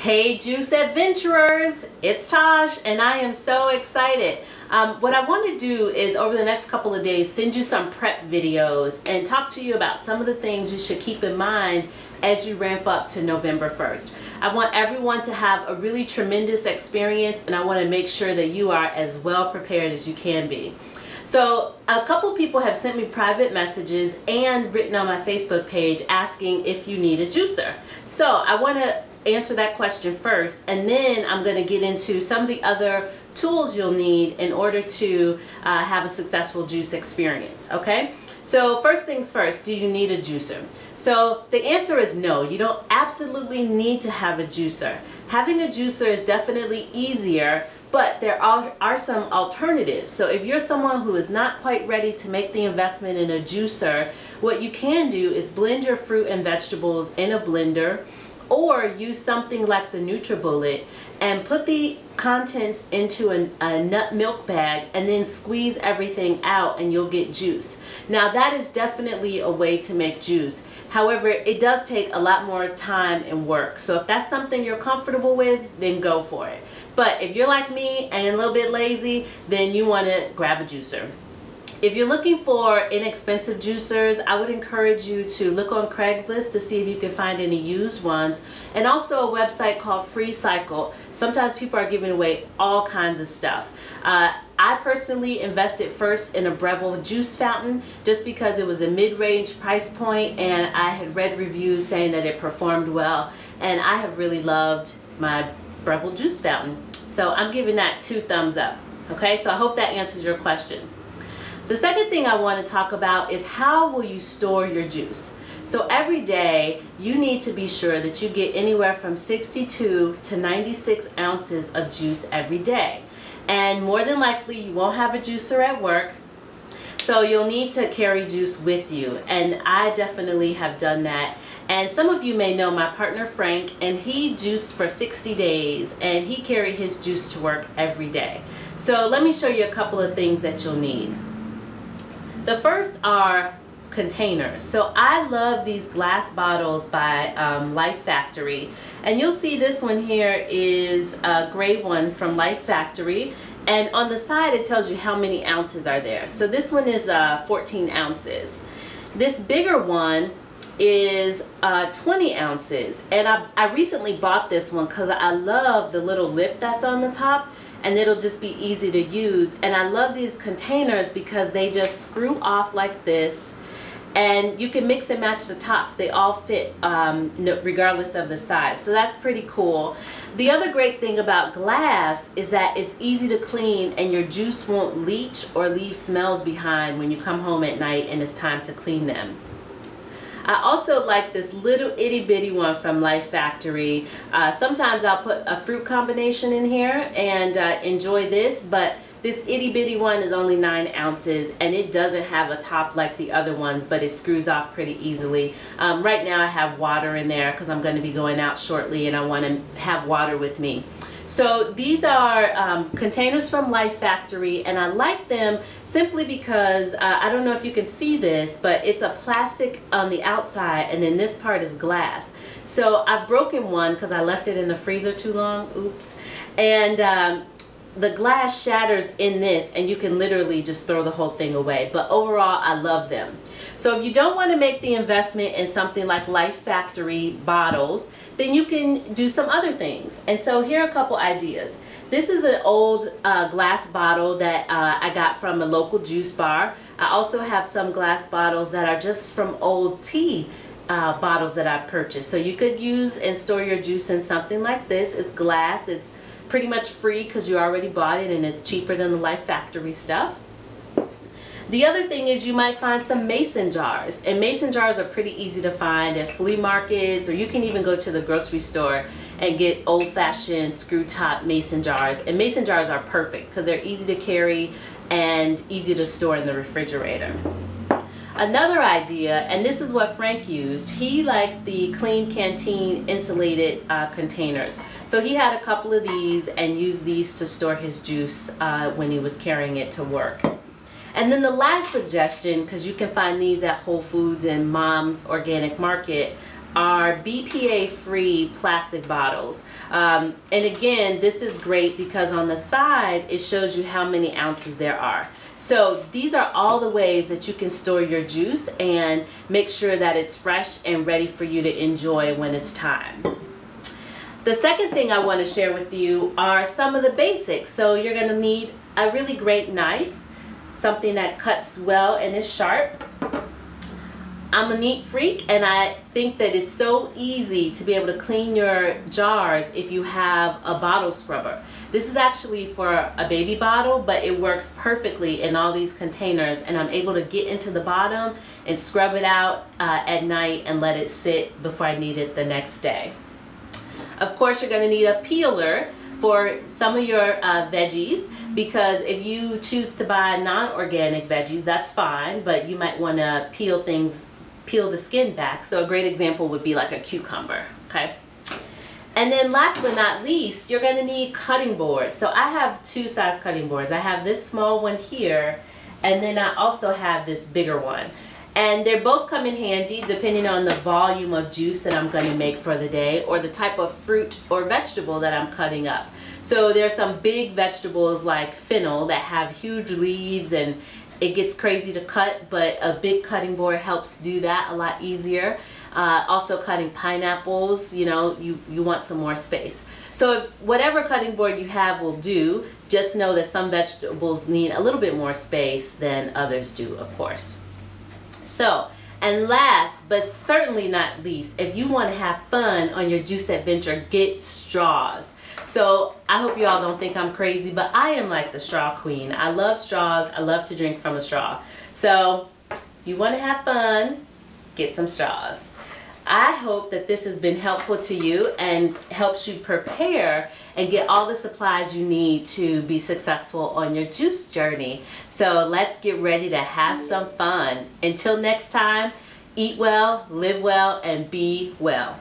Hey juice adventurers, it's Tosh and I am so excited. What I want to do is over the next couple of days send you some prep videos and talk to you about some of the things you should keep in mind as you ramp up to November 1st. I want everyone to have a really tremendous experience and I want to make sure that you are as well prepared as you can be. So a couple people have sent me private messages and written on my Facebook page asking if you need a juicer. So I want to answer that question first, and then I'm going to get into some of the other tools you'll need in order to have a successful juice experience. Okay, so first things first, do you need a juicer? So the answer is no, you don't absolutely need to have a juicer. Having a juicer is definitely easier, but there are some alternatives. So if you're someone who is not quite ready to make the investment in a juicer, what you can do is blend your fruit and vegetables in a blender, or use something like the NutriBullet and put the contents into a nut milk bag and then squeeze everything out and you'll get juice. Now that is definitely a way to make juice. However, it does take a lot more time and work. So if that's something you're comfortable with, then go for it. But if you're like me and a little bit lazy, then you want to grab a juicer. If you're looking for inexpensive juicers, I would encourage you to look on Craigslist to see if you can find any used ones, and also a website called FreeCycle. Sometimes people are giving away all kinds of stuff. I personally invested first in a Breville juice fountain just because it was a mid-range price point and I had read reviews saying that it performed well, and I have really loved my Breville juice fountain. So I'm giving that 2 thumbs up. Okay, so I hope that answers your question. The second thing I want to talk about is how will you store your juice. So every day you need to be sure that you get anywhere from 62 to 96 ounces of juice every day. And more than likely you won't have a juicer at work, so you'll need to carry juice with you. And I definitely have done that. And some of you may know my partner Frank, and he juiced for 60 days and he carried his juice to work every day. So let me show you a couple of things that you'll need. The first are containers. So I love these glass bottles by Life Factory, and you'll see this one here is a gray one from Life Factory, and on the side it tells you how many ounces are there. So this one is 14 ounces. This bigger one is 20 ounces, and I recently bought this one because I love the little lip that's on the top, and it'll just be easy to use. And I love these containers because they just screw off like this, and you can mix and match the tops. They all fit regardless of the size, so that's pretty cool. The other great thing about glass is that it's easy to clean and your juice won't leach or leave smells behind when you come home at night and it's time to clean them. I also like this little itty bitty one from Life Factory. Sometimes I'll put a fruit combination in here and enjoy this, but this itty bitty one is only 9 ounces and it doesn't have a top like the other ones, but it screws off pretty easily. Right now I have water in there because I'm going to be going out shortly and I want to have water with me. So these are containers from Life Factory, and I like them simply because I don't know if you can see this, but it's a plastic on the outside and then this part is glass. So I've broken one because I left it in the freezer too long, oops, and the glass shatters in this and you can literally just throw the whole thing away. But overall I love them. So if you don't want to make the investment in something like Life Factory bottles, then you can do some other things. And so here are a couple ideas. This is an old glass bottle that I got from a local juice bar. I also have some glass bottles that are just from old tea bottles that I purchased. So you could use and store your juice in something like this. It's glass. It's pretty much free because you already bought it and it's cheaper than the Life Factory stuff. The other thing is you might find some mason jars, and mason jars are pretty easy to find at flea markets, or you can even go to the grocery store and get old-fashioned screw top mason jars, and mason jars are perfect because they're easy to carry and easy to store in the refrigerator. Another idea, and this is what Frank used, he liked the Clean Canteen insulated containers. So he had a couple of these and used these to store his juice when he was carrying it to work. And then the last suggestion, because you can find these at Whole Foods and Mom's Organic Market, are BPA-free plastic bottles. And again, this is great because on the side, it shows you how many ounces there are. So these are all the ways that you can store your juice and make sure that it's fresh and ready for you to enjoy when it's time. The second thing I want to share with you are some of the basics. So you're going to need a really great knife, something that cuts well and is sharp. I'm a neat freak, and I think that it's so easy to be able to clean your jars if you have a bottle scrubber. This is actually for a baby bottle, but it works perfectly in all these containers, and I'm able to get into the bottom and scrub it out at night and let it sit before I need it the next day. Of course, you're going to need a peeler for some of your veggies, because if you choose to buy non-organic veggies, that's fine, but you might want to peel the skin back. So a great example would be like a cucumber, okay? And then last but not least, you're going to need cutting boards. So I have two size cutting boards. I have this small one here, and then I also have this bigger one. And they're both come in handy depending on the volume of juice that I'm going to make for the day, or the type of fruit or vegetable that I'm cutting up. So there's some big vegetables like fennel that have huge leaves and it gets crazy to cut, but a big cutting board helps do that a lot easier. Also cutting pineapples, you know, you want some more space. So whatever cutting board you have will do. Just know that some vegetables need a little bit more space than others do, of course. So, and last but certainly not least, if you want to have fun on your juice adventure, get straws. So I hope you all don't think I'm crazy, but I am like the straw queen. I love straws. I love to drink from a straw. So you want to have fun, get some straws. I hope that this has been helpful to you and helps you prepare and get all the supplies you need to be successful on your juice journey. So let's get ready to have some fun. Until next time, eat well, live well, and be well.